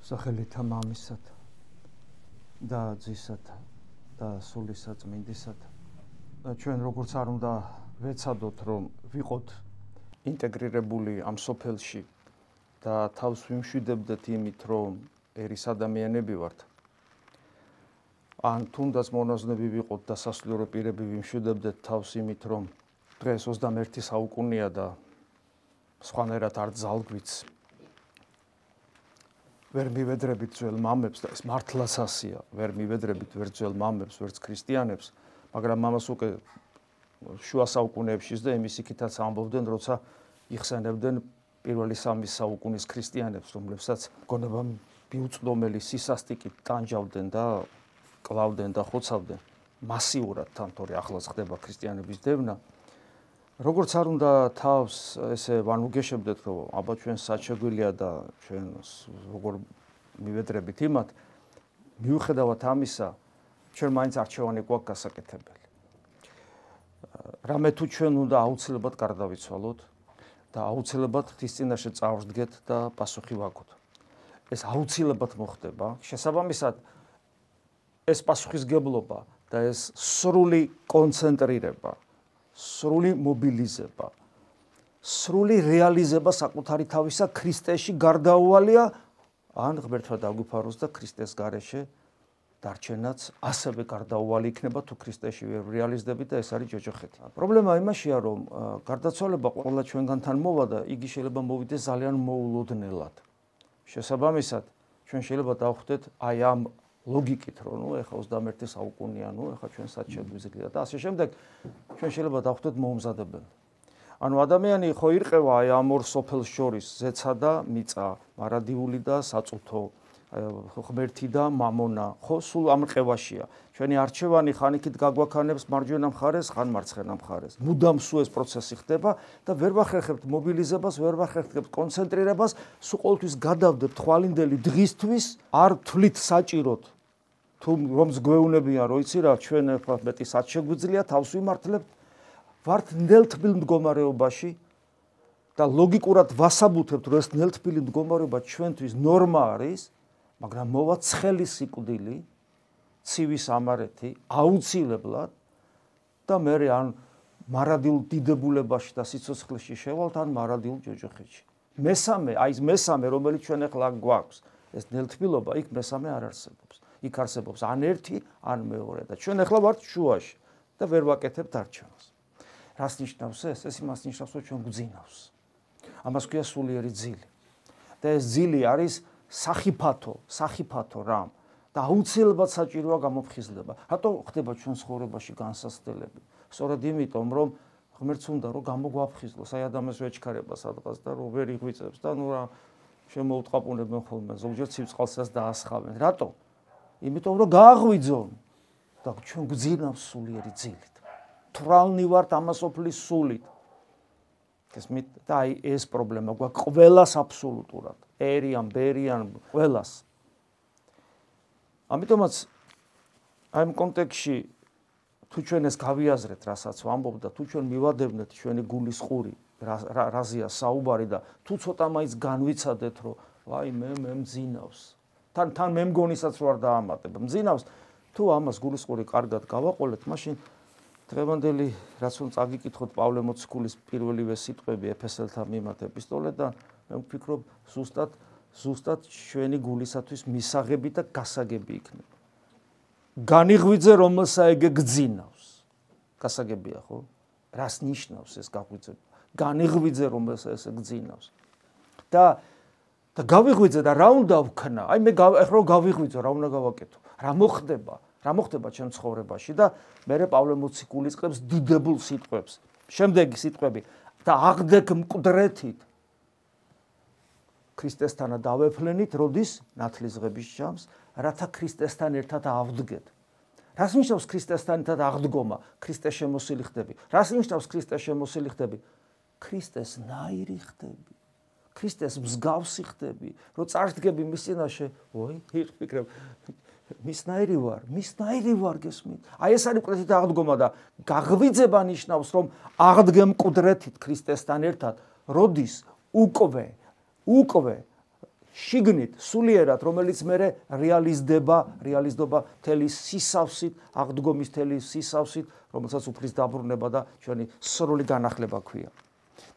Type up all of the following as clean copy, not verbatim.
სახელითა მამისათა და ძისათა და სულისა წმინდისათა. ჩვენ როგორც არ უნდა ვეცადოთ, რომ ვიყოთ ინტეგრირებული ამ სოფელში და თავს ვიმშვიდებდეთ იმით, რომ ერის ადამიანები ვართ. ან თუნდაც მონაზვნები ვიყოთ და სასულიერო პირები ვიმშვიდებდეთ თავს იმით, რომ დღეს 21 საუკუნეა და სხვანაირად არ ძალგვიც. ვერ მივედრებით ძველ მამებს და ეს მართლაც ასია, ვერ მივედრებით ვერ ძველ მამებს, ვერც ქრისტიანებს, მაგრამ ამას უკვე შუა საუკუნეებში და იმის იქითაც ამბობდნენ, როცა იხსენებდნენ პირველი სამი საუკუნის ქრისტიანებს, რომლებსაც მგონება მიუწვდომელი სისასტიკით ტანჯავდნენ და კლავდნენ და ხოცავდნენ მასიურად თან, თორე ახლაც ხდება ქრისტიანების დევნა. როგორც არ უნდა თავს ესე ვანუგეშებდეთ, რომ აბა ჩვენ საჩეგვილია და ჩვენ როგორ მივედრებით იმათ, მიუხედავად ამისა, ჩვენ მაინც არჩევანი გვაქვს გასაკეთებელი. რამე თუ ჩვენ უნდა აუცილებლად გარდავიცვალოთ და აუცილებლად ღვთის წინაშე წავსდგეთ და პასუხი ვაგოთ. ეს აუცილებლად მოხდება. შესაბამისად, ეს პასუხისგებლობა და ეს სრული კონცენტრირება, სრული მობილიზება, სრული რეალიზება საკუთარი თავისა ქრისტეში გარდაუვალია, ან ღმერთმა დაგვიფაროს და ქრისტეს გარეშე დარჩენაც ასევე გარდაუვალი იქნება, თუ ქრისტეში ვერ რეალიზდებით და ეს არის ჯოჯოხეთი. პრობლემა იმაშია, რომ გარდაცვალება ყველა ჩვენგანთან მოვა და იგი შეიძლება მოვიდეს ძალიან მოულოდნელად. შესაბამისად, ჩვენ შეიძლება დავხვდეთ აი ამ ლოგიკით, რომ ეხლა 21 საუკუნეა, ეხლა ჩვენ სად შეგვიძლია და ასე შემდეგ, ჩვენ შეიძლება დავხვდეთ მოუმზადებელი. ანუ ადამიანი ხო ირყევა აი ამ ორ სოფელს შორის, ზეცა და მიწა, მარადიული და საწუთო, ღმერთი და მამონა, ხო, სულ ამ რყევაშია. ჩვენი არჩევანი ხან იქით გაგვაქანებს მარჯვენა მხარეს, ხან მარცხენა მხარეს. მუდამ სულ ეს პროცესი ხდება და ვერ ვახერხებთ მობილიზებას, ვერ ვახერხებთ კონცენტრირებას, სულ ყოველთვის გადავდებთ თვალინდელი დღისთვის, არ თვლით საჭიროთ თუ რომს გვეუნებიან, რო იცი რა, ჩვენ ახლა მეტი სად შეგვიძლია თავს ვიმართლებთ, ვართ ნელთბილ მდგომარეობაში და ლოგიკურად ვასაბუთებთ, რომ ეს ნელთბილი მდგომარეობა ჩვენთვის ნორმა არის, მაგრამ მოვა ცხელი სიკვდილი, ცივის ამარეთი, აუცილებლად და მე ან მარადილ დიდებულებაში და სიცოცხლეში შევალთ, ან მარადილ ჯოჯოხეთში. მესამე, აი ეს მესამე, რომელიც ჩვენ ახლა გვაქვს, ეს ნელთბილობა, იქ მესამე არ არსებობს. იქ არსებობს ან ერთი, ან მეორე და ჩვენ ახლა ვართ შუაში და ვერ ვაკეთებთ არჩევანს. რას ნიშნავს ეს? ეს იმას ნიშნავს, რომ ჩვენ გვძინავს. ამას ქვია სულიერი ძილი. და ეს ძილი არის სახიფათო რამ და აუცილებლად საჭიროა გამოფხიზლება. რატო ხდება ჩვენ ცხოვრებაში განსასწრებელი? სწორედ იმიტომ, რომ ღმერთს უნდა რომ გამოგვაფხიზლოს, აი ადამიანს ვეჩქარება სადღაც და რომ ვერ იღვიწებს და რა შემოუტყაპუნებენ ხოლმე, ზოგჯერ ცივწყალსაც დაასხავენ. რატო? იმიტომ რომ გააღვიძონ და ჩვენ გვძინავს სულიერი ძილით. თვრალნი ვართ ამასოფლის სულით. და აი ეს პრობლემა გვაქვს ყველას აბსოლუტურად. ერიან, ბერიან, ყველას. ამიტომაც აი ამ კონტექსტში თუ ჩვენ ეს გავიაზრეთ, რასაც ვამბობ და თუ ჩვენ მივადევნეთ ჩვენი გულის ყური, რაზეა საუბარი და თუ ცოტა მაინც განვიცადეთ, რომ ვაი მე მძინავს. თან მე მგონისაც ვარ დაამატებ. მძინავს, თუ ამას გულისყური კარგად გავაყოლეთ, მაშინ დღევანდელი რაც უნდა წაგიკითხოთ პავლე მოციქულის პირველივე სიტყვები ეფესელთა მიმართ ეპისტოლედან, მე ვფიქრობ ზუსტად ჩვენი გულისათვის მისაღები და გასაგები იქნება. განიღვიძე რომელსა ეგე გძინავს. გასაგებია, ხო? რას ნიშნავს ეს გაღვიძება? განიღვიძე რომელსა ესე გძინავს. და გავიღვიძე და რა უნდა ვქნა? აი მე ახლა გავიღვიძო, რა უნდა გავაკეთო? რა მოხდება ჩემ ცხოვრებაში და მე პავლე მოციქული წყებს დიდებულ სიტყვებს. შემდეგი სიტყვები და აღდეკ მკვდრეთით ქრისტესთანა დავეფლენით, როდის ნათლისღების ჯამს, რათა ქრისტესთან ერთად ავდგეთ. რას ნიშნავს ქრისტესთან ერთად აღდგომა? ქრისტეს შემოსილი ხდები. რას ნიშნავს ქრისტეს შემოსილი ხდები? ქრისტეს ნაირი ხდები. ქრისტეს მსგავსი ხდები, რომ წარსდგები მის წინაშე, ვფიქრებ, მისნაირი ვარ გესმით. აი ეს არის მკვდრეთით აღდგომა და გაღვიძება ნიშნავს, რომ აღდგე მკვდრეთით ქრისტესთან ერთად, როდის უკვე შიგნით, სულიერად, რომელიც მერე რეალიზდება თელი სისავსით, აღდგომის თელი სისავსით, რომელსაც უფლის დაბრუნება და ჩვენი სრული განახლება ქვია.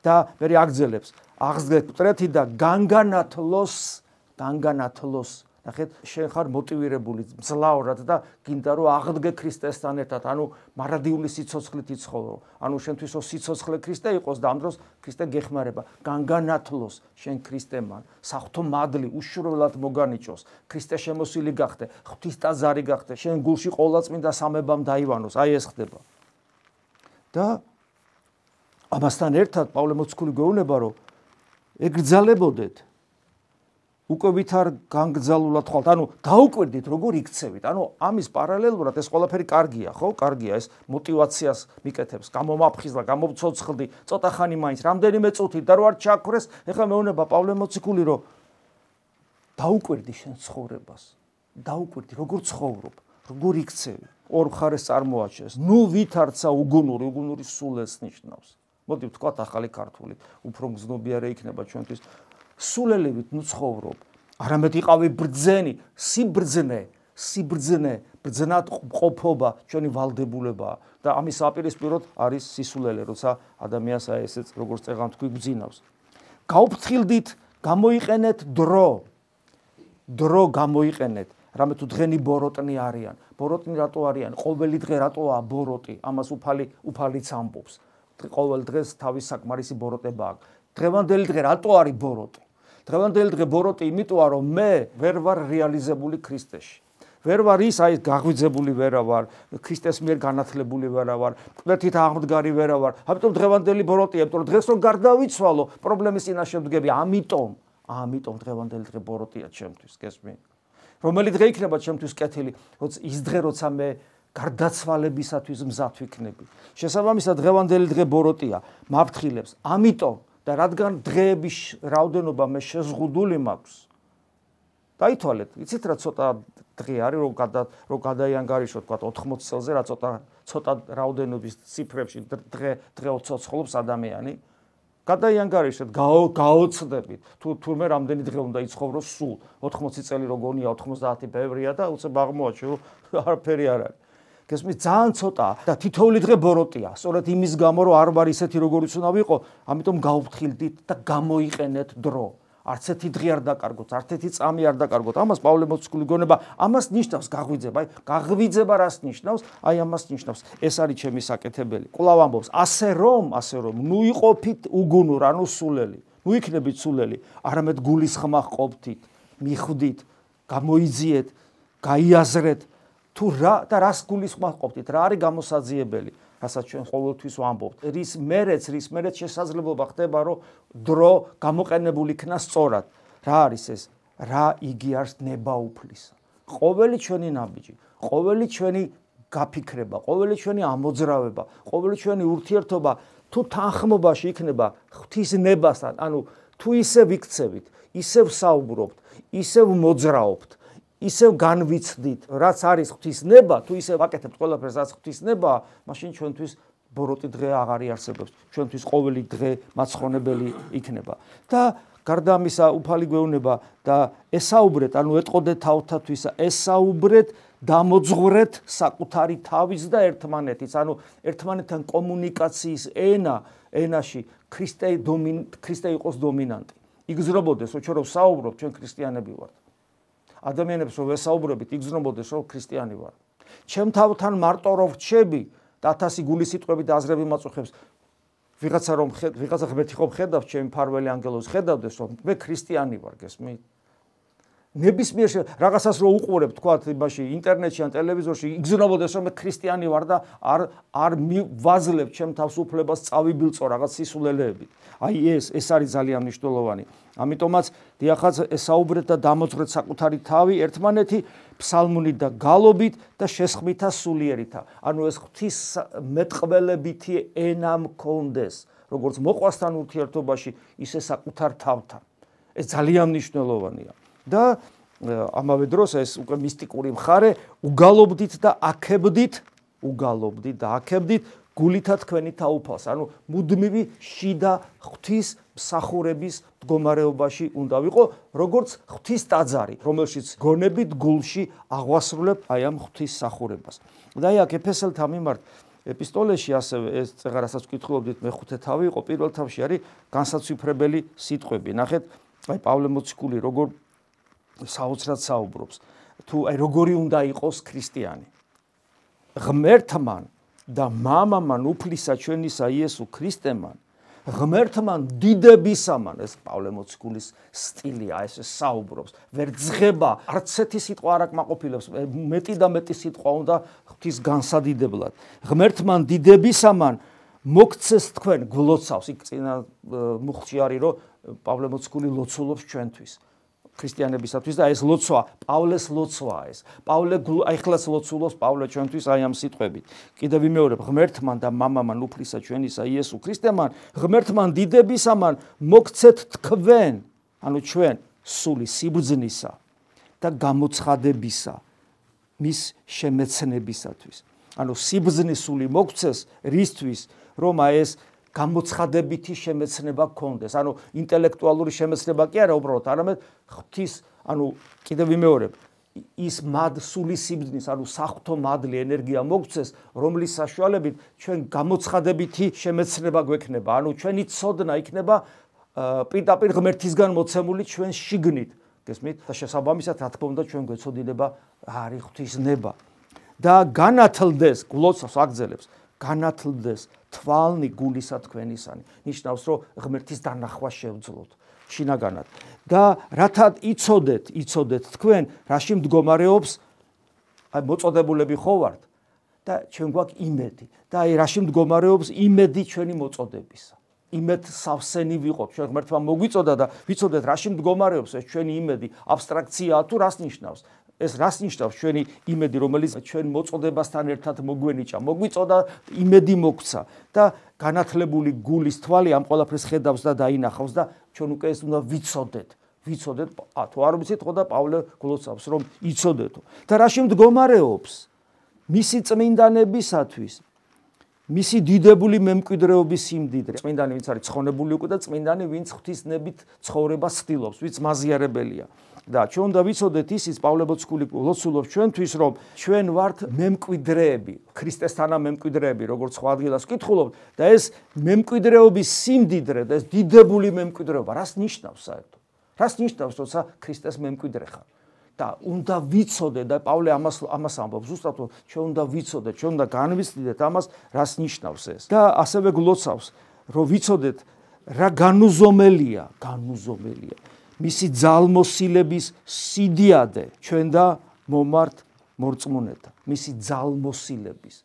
და მერე აგრძელებს, აღზრდეთ მტრეთი და განგანათლოს, ნახეთ, შენ ხარ მოტივირებული მძლავრად და გინდა რომ აღდგე ქრისტესთან ერთად, ანუ მარადიული სიცოცხლით იცხოვრო. ანუ შენთვის ო სიცოცხლე ქრისტე იყოს და ამ დროს ქრისტე გეხმარება. განგანათლოს შენ ქრისტემან, საღვთო მადლი უშურველად მოგანიჭოს. ქრისტე შემოსილი გახდე, ღვთის ტაძარი გახდე, შენ გულში ყოვლადწმინდა სამებამ დაივანოს. აი ეს ხდება. და ამასთან ერთად პავლე მოციქული გვეუბნება, რომ ეკრძალებოდეთ უკვე ვითარ განგრძალულად ხვალთ, ანუ დაუკვირდით როგორ იქცევით, ანუ ამის პარალელურად ეს ყველაფერი კარგია, ხო? კარგია, ეს мотивაციას მიკეთებს, გამომაფხიზლა, გამომცოცხლდი, ცოტა ხანი მაინც, რამდენიმე წუთით და რო არ ჩაქრეს, ეხლა მეუბნება პავლე მოციქული, რომ დაუკვირდი შენ ცხოვრებას, დაუკვირდი როგორ ცხოვრობ, როგორ იქცევი, ორ მხარეს წარმოაჩენს. ნუ ვითარცა უგუნური სულელს ნიშნავს. მოდი ვთქვათ ახალი ქართული, უფრო მგზნობიარე იქნება ჩვენთვის. სულელივით ნუ ცხოვრობ, არამედ იყავი ბრძენი, სიბრძნე, ბრძნად ყოფობა, ჩვენი ვალდებულებაა და ამის საპირისპიროდ არის სისულელე, როცა ადამიანს აი ესეც როგორც წეღან თქვი გძინავს. გაუფრთხილდით, გამოიყენეთ დრო გამოიყენეთ, რამე თუ დღენი ბოროტნი არიან. ბოროტნი რატო არიან? ყოველი დღე რატოა ბოროტი? ამას უფალიც ამბობს. ყოველ დღეს თავის საკმარისი ბოროტება აქვს. დღევანდელი დღე რატო არის ბოროტი? დღევანდელი დღე ბოროტი იმიტოა, რომ მე ვერ ვარ რეალიზებული ქრისტეში. ვერ ვარ ის აი გაღვიძებული ვერა ვარ, ქრისტეს მიერ განათლებული ვერა ვარ, მკვეთრით აღმდგარი ვერა ვარ. ამიტომ დღევანდელი ბოროტია, იმიტომ რომ დღეს რომ გარდავიცვალო, პრობლემის წინაშე ვდგები. ამიტომ დღევანდელი დღე ბოროტია ჩემთვის, გესმით? რომელი დღე იქნება ჩემთვის კეთილი? ის დღე, როცა მე გარდაცვალებისათვის მზად ვიქნები. შესაბამისად დღევანდელი დღე ბოროტია, მაფრთხილებს. ამიტომ და რადგან დღეების რაოდენობა მე შეზღუდული მაქვს. დაითვალეთ, იცით რა ცოტა დღე არის, რომ გადაიანგარიშოთ, თქვა 80 წელზე რა ცოტა რაოდენობის ციფრებში დღე ცოცხლობს ადამიანი. გადაიანგარიშეთ, გაოცდებით. თურმე რამდენი დღე უნდა იცხოვროს სულ. 80 წელი როგორია, 90 ბევრია და უცებ აღმოაჩინო, არაფერი არ არის. გესმის, ძალიან ცოტაა და თითოეული დღე ბოროტია. სწორედ იმის გამო, რომ არ ვარ ისეთი როგორიც უნდა ვიყო, ამიტომ გაუფრთხილდით და გამოიყენეთ დრო. არც ერთი დღე არ დაკარგოთ, არც ერთი წამი არ დაკარგოთ. ამას პავლე მოციქული გონება, ამას ნიშნავს გაღვიძება. აი, გაღვიძება რას ნიშნავს? აი, ამას ნიშნავს. ეს არის ჩემი საკეთებელი. კვლავ ამბობს, ასე რომ, ნუ იყოფით უგუნურ, ანუ სულელი. ნუ იქნებით სულელი, არამედ გულის ხმა ჰყოფთით, მიხვდით, გამოიძიეთ, გაიაზრეთ. თუ რა და რას გულის ხმა ჰყოფთით, რა არის გამოსაძიებელი? რასაც ჩვენ ყოველთვის ვამბობთ. რის მერეც შესაძლებლობა ხდება, რომ დრო გამოყენებული იქნა სწორად. რა არის ეს? რა იგი არის ნებაუფლისა. ყოველი ჩვენი ნაბიჯი, ყოველი ჩვენი გაფიქრება, ყოველი ჩვენი ამოძრავება, ყოველი ჩვენი ურთიერთობა თუ თანხმობაში იქნება ღვთის ნებასთან, ანუ თუ ისევ იქცევით, ისევ საუბრობთ, ისევ მოძრაობთ, ისევ განვიცდით, რაც არის ღვთის ნება, თუ ისევ ვაკეთებთ ყველაფერს, რაც ღვთის ნება, მაშინ ჩვენთვის ბოროტი დღე აღარ იარსებობს. ჩვენთვის ყოველი დღე მაცხონებელი იქნება. და გარდა ამისა, უფალი გვეუბნება და ესაუბრეთ, ანუ ეტყოდეთ თავთათვისა, ესაუბრეთ, დამოძღვრეთ საკუთარი თავის და ერთმანეთის, ანუ ერთმანეთთან კომუნიკაციის ენაში ქრისტე იყოს დომინანტი. იგზნობოდეს, რომ ჩვენ რომ საუბრობთ, ჩვენ ქრისტიანები ვართ. ადამიანებს რომ ვესაუბრებით, იგზნობოდეს, რომ ქრისტიანი ვარ. ჩემ თავთან მარტო რომ ვრჩები და 1000 გულის სიტყვები და აზრები მაწუხებს, ვიღაცა ღმერთი ხომ ხედავს, ჩემი მფარველი ანგელოზი ხედავდეს, რომ მე ქრისტიანი ვარ, გესმით? ნებისმიერ რაღაცას რო უყურებ, თქვათ, იმაში ინტერნეტში ან ტელევიზორში, იგზნობოდეს, რომ მე ქრისტიანი ვარ და არ ვაძლევ ჩემ თავს უფლებას წავიბილწო რაღაც სისულელეებით. აი ეს არის ძალიან მნიშვნელოვანი. ამიტომაც დიახაც ესაუბრეთ და დამოძღვრეთ საკუთარი თავი ერთმანეთი ფსალმუნით და გალობით და შესხმითა სულიერითა. ანუ ეს ღვთის მეტყველებითი ენა მქონდეს, როგორც მოყვასთან ურთიერთობაში, ისე საკუთარ თავთან. ეს ძალიან მნიშვნელოვანია. და ამავე დროს ეს უკვე მისტიკური მხარე უგალობდით და აკებდით გულითა თქვენი თაუფალს, ანუ მუდმივი შიდა ღვთის მსახურების მდგომარეობაში უნდა ვიყო, როგორც ღვთის ტაძარი, რომელშიც გონებით გულში აღვასრულებ აი ამ ღვთის მსახურებას. და აი აქ ეფესელთა მიმართ ეპისტოლეში ასევე ეს წეღა რასაც ვკითხულობდით მეხუთე თავი იყო, პირველ თავში არის განსაცვიფრებელი სიტყვები. ნახეთ, აი პავლე მოციქული როგორ საოცრად საუბრობს, თუ აი როგორი უნდა იყოს ქრისტიანი. ღმერთმან და მამამან უფლისა ჩვენისა იესო ქრისტემან, ღმერთმან დიდებისამან, ეს პავლე მოციქულის სტილია, ეს საუბრობს, ვერ ძღება, არც ერთი სიტყვა არ აკმაყოფილებს, მეტი და მეტი სიტყვა უნდა ღვთის განსადიდებლად. ღმერთმან დიდებისამან მოგცეს თქვენ გლოცავს, იქ წინა მუხლში არის, რომ პავლე მოციქული ლოცულობს ჩვენთვის. ქრისტიანებისათვის და ეს ლოცვა, პავლეს ლოცვაა ეს. პავლე ახლაც ლოცულობს პავლე ჩვენთვის აი ამ სიტყვებით. კიდევ ვიმეორებ, ღმერთმან და მამამან უფლისა ჩვენისა იესო ქრისტემან, ღმერთმან დიდებისამან მოგცეთ თქვენ, ანუ ჩვენ სული სიბრძნისა და გამოცხადებისა მის შემეცნებისათვის. ანუ სიბრძნის სული მოგცეს რისთვის, რომ აი ეს გამოცხადებითი შემეცნება გქონდეს. ანუ ინტელექტუალური შემეცნება კი არა უბრალოდ, არამედ ღვთის, ანუ კიდევ ვიმეორებ, ის სული სიბრძნის, ანუ საღვთო მადლი ენერგია მოგცეს, რომლის საშუალებით ჩვენ გამოცხადებითი შემეცნება გვექნება. ანუ ჩვენი ცოდნა იქნება პირდაპირ ღმერთისგან მოცემული ჩვენ შიგნით. გესმით? და შესაბამისად, რა თქმა უნდა, ჩვენ გვეცოდინება არის ღვთის ნება. და განათლდეს, გლოცავს, აგრძელებს, განათლდეს თვალნი გულისა თქვენისანი. ნიშნავს, რომ ღმერთის დანახვა შევძლოთ შინაგანად. და რათა იცოდეთ თქვენ, რაში მდგომარეობს, აი მოწოდებულები ხო ვართ და ჩვენ გვაქვს იმედი. და აი რაში მდგომარეობს იმედი ჩვენი მოწოდებისა. იმედ სავსენი ვიყოთ, ჩვენ ღმერთმა მოგვიწოდა და ვიცოდეთ რაში მდგომარეობს ეს ჩვენი იმედი, აბსტრაქციაა თუ რას ნიშნავს? ეს რას ნიშნავს ჩვენი იმედი, რომელიც ჩვენ მოწოდებასთან ერთად მოგვენიჭა, მოგვიწოდა, იმედი მოგცა და განათლებული გულის თვალი ამ ყველაფერს ხედავს და დაინახავს და ჩვენ უკვე ეს უნდა ვიცოდეთ. თუ არ ვიცით ხო და პავლე გლოცავს, რომ იცოდეთო. და რაში მდგომარეობს მისი წმინდანებისათვის, მისი დიდებული მემკვიდრეობის სიმდიდრე. წმინდანი ვინც არის ცხონებული უკვე და წმინდანი ვინც ღვთისნებით ცხოვრებას ცდილობს, ვინც მაზიარებელია. და ჩვენ უნდა ვიცოდეთ ისიც პავლე მოციქული ლოცულობს ჩვენთვის, რომ ჩვენ ვართ მემკვიდრეები, ქრისტესთანა მემკვიდრეები, როგორც სხვა ადგილას ვკითხულობთ და ეს მემკვიდრეობის სიმდიდრე და ეს დიდებული მემკვიდრეობა რას ნიშნავს საერთოდ? რას ნიშნავს, როცა ქრისტეს მემკვიდრე ხარ? და უნდა ვიცოდეთ და პავლე ამას ამბობს, ზუსტად ჩვენ უნდა ვიცოდეთ, ჩვენ უნდა განვიცდიდეთ ამას, რას ნიშნავს ეს. და ასევე გლოცავს, რომ ვიცოდეთ რა განუზომელია მისი ძალმოსილების სიდიადე ჩვენ და მომართ მორწმუნეთა. მისი ძალმოსილების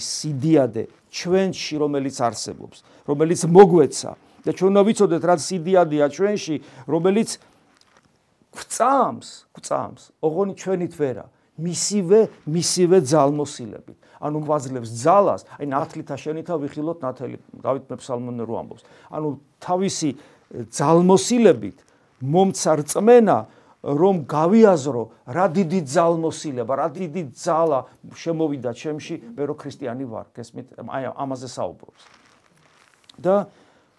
სიდიადე ჩვენში, რომელიც არსებობს, რომელიც მოგვეცა და ჩვენ უნდა ვიცოდეთ რა სიდიადეა ჩვენში, რომელიც გვწამს, ოღონდ ჩვენით ვერა, მისივე ძალმოსილებით. ანუ გვაძლევს ძალას, აი ნათლით აშენითა ვიხილოთ ნათელი, დავით მეფსალმონი რო ამბობს. ანუ თავისი ძალმოსილებით მომცა რწმენა, რომ გავიაზრო რა დიდი ძალმოსილება, რა დიდი ძალა შემოვიდა ჩემში, მე რო ქრისტიანი ვარ, გესმით? აი ამაზე საუბრობს. და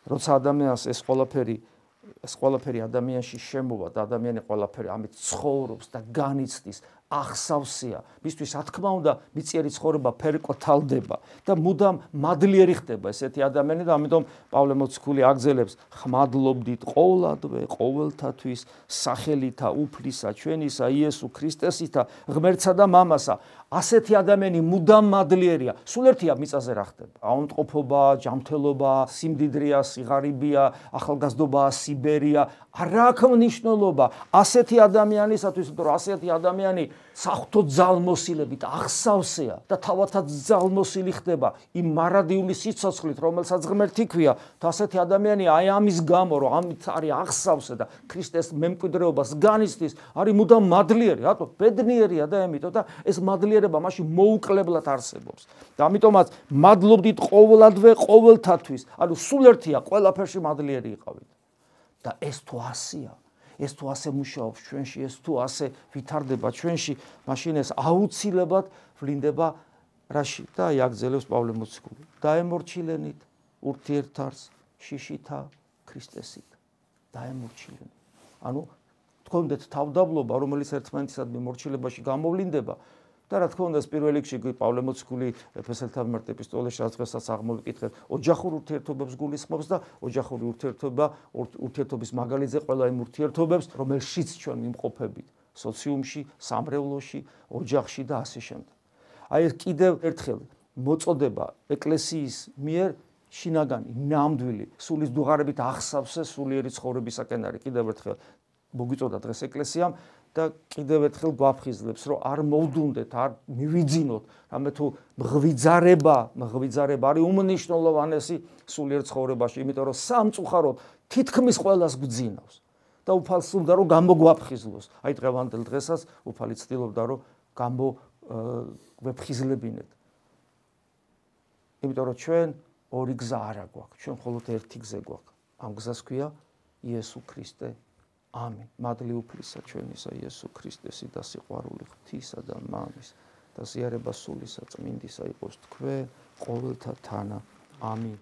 როცა ადამიანს ეს ყველაფერი ადამიანში შემოვა და ადამიანი ყველაფერი ამით ცხოვრობს და განიცდის, ახსავსია, მისთვის რა თქმა უნდა მიწიერი ცხოვრება ფერყოთალდება და მუდამ მადლიერი ხდება ესეთი ადამიანი და ამიტომ პავლე მოციქული აგზელებს ხმადლობდით ყოვლადვე ყოველთათვის სახელითა უფლისა ჩვენისა იესო ქრისტესითა ღმერთსა და მამასა. ასეთი ადამიანი მუდამ მადლიერია. სულ ერთია მიწაზე რა ხდება. აუნტყოფობა, ჯანმრთელობა, სიმდიდრეა, სიღარიბეა, ახალგაზრდობაა, სიბერია, არა აქვს მნიშვნელობა ასეთი ადამიანისათვის, რომ ასეთი ადამიანი საღვთო ძალმოსილებით ახსავსეა და თავადაც ძალმოსილი ხდება იმ მარადიული სიცოცხლით, რომელსაც ღმერთი ქვია. ასეთი ადამიანი აი ამის გამო, რომ ამით არის ახსავსე და ქრისტეს მემკვიდრეობას განიცდის, არის მუდამ მადლიერი, რატო? ბედნიერია და ამიტომ და ეს მადლიერება მაშინ მოუკლებლად არსებობს. და ამიტომაც მადლობდით ყოვლადვე ყოველთათვის, ანუ სულ ერთია ყველაფერში მადლიერი იყავით. და ეს თუ ასია, ეს თუ ასე მუშაობს ჩვენში, ეს თუ ასე ვითარდება ჩვენში, მაშინ ეს აუცილებლად ვლინდება რაში და იაგზელებს პავლე მოციქული. დაემორჩილენით ურთიერთარს შიშითა ქრისტესით. დაემორჩილენით. ანუ თქვენდეთ თავდაბლობა, რომელიც ერთმანეთისადმი მორჩილებაში გამოვლინდება და რა თქმა უნდა, პირველ რიგში პავლე მოციქული ეფესელთა მიმართ ეპისტოლეში რაც დღესაც აღმოვიკითხეთ, ოჯახურ ურთიერთობებს გულისხმობს და ოჯახური ურთიერთობის მაგალითზე ყველა იმ ურთიერთობებს, რომელშიც ჩვენ მიმყოფებით, სოციუმში, სამრევლოში, ოჯახში და ასე შემდეგ. აი ეს კიდევ ერთხელ მოწოდება ეკლესიის მიერ შინაგანი, ნამდვილი, სულის დუღარებით ახსავსე სულიერი ცხოვრებისაკენ არის. კიდევ ერთხელ მოგვიწოდა დღეს ეკლესიამ და კიდევ ერთხელ გვაფხიზლებს, რომ არ მოვდუნდეთ, არ მივიძინოთ, რამე თუ მღვიძარება არის უმნიშვნელოვანესი სულიერ ცხოვრებაში, იმიტომ რომ სამწუხაროდ თითქმის ყველას გძინავს და უფალს უნდა რომ გამოგვაფხიზლოს. აი დღევანდელ დღესაც უფალი ცდილობდა რომ ვეფხიზლებინეთ. იმიტომ რომ ჩვენ ორი გზა არ გვაქვს, ჩვენ მხოლოდ ერთი გზა გვაქვს. ამ გზას ქვია იესო ქრისტე. ამინ. მადლი უფლისა ჩვენისა იესო ქრისტესი და სიყვარული ღვთისა და მამის და ზიარება სულისა წმინდისა იყოს თქვენ ყოველთა თანა. ამინ.